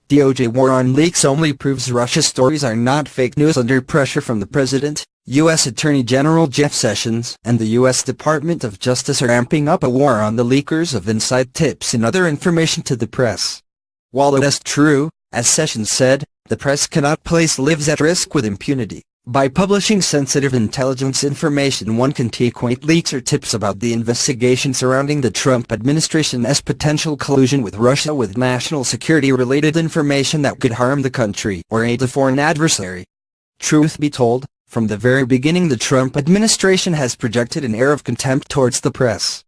DOJ war on leaks only proves Russia stories are not fake news. Under pressure from the President, U.S. Attorney General Jeff Sessions and the U.S. Department of Justice are amping up a war on the leakers of inside tips and other information to the press. While it is true, as Sessions said, the press cannot place lives at risk with impunity. By publishing sensitive intelligence information, one can equate leaks or tips about the investigation surrounding the Trump administration's potential collusion with Russia with national security-related information that could harm the country or aid a foreign adversary. Truth be told, from the very beginning the Trump administration has projected an air of contempt towards the press.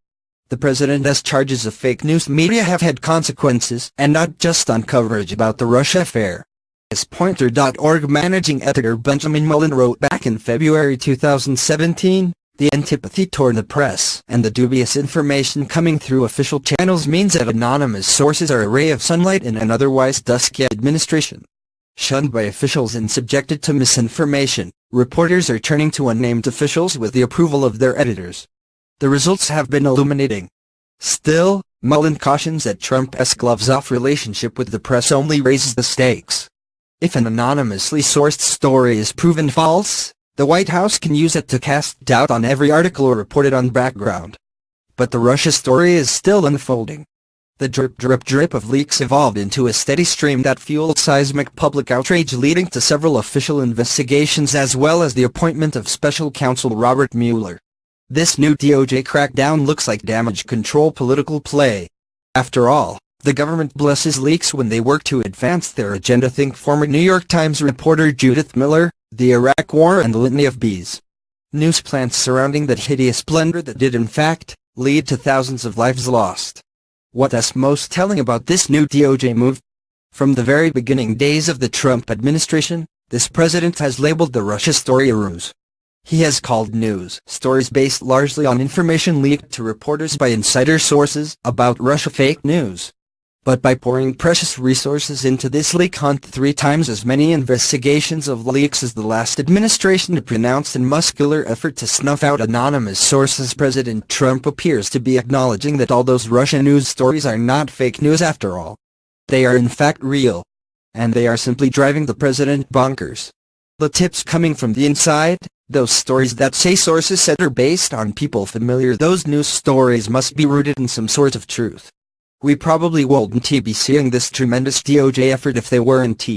The president's charges of fake news media have had consequences, and not just on coverage about the Russia affair. As Poynter.org managing editor Benjamin Mullen wrote back in February 2017, the antipathy toward the press and the dubious information coming through official channels means that anonymous sources are a ray of sunlight in an otherwise dusky administration. Shunned by officials and subjected to misinformation, reporters are turning to unnamed officials with the approval of their editors. The results have been illuminating. Still, Mullen cautions that Trump's gloves-off relationship with the press only raises the stakes. If an anonymously sourced story is proven false, the White House can use it to cast doubt on every article or reported on background. But the Russia story is still unfolding. The drip of leaks evolved into a steady stream that fueled seismic public outrage, leading to several official investigations as well as the appointment of special counsel Robert Mueller. This new DOJ crackdown looks like damage control political play. After all, the government blesses leaks when they work to advance their agenda. Think former New York Times reporter Judith Miller, the Iraq War and the Litany of Bees. News plants surrounding that hideous splendor that did in fact lead to thousands of lives lost. What's most telling about this new DOJ move? From the very beginning days of the Trump administration, this president has labeled the Russia story a ruse. He has called news stories based largely on information leaked to reporters by insider sources about Russia fake news. But by pouring precious resources into this leak hunt, 3 times as many investigations of leaks as the last administration, a pronounced and muscular effort to snuff out anonymous sources, President Trump appears to be acknowledging that all those Russia news stories are not fake news after all. They are in fact real. And they are simply driving the president bonkers. The tips coming from the inside, those stories that say sources said are based on people familiar, those news stories must be rooted in some sort of truth. We probably wouldn't be seeing this tremendous DOJ effort if they weren't.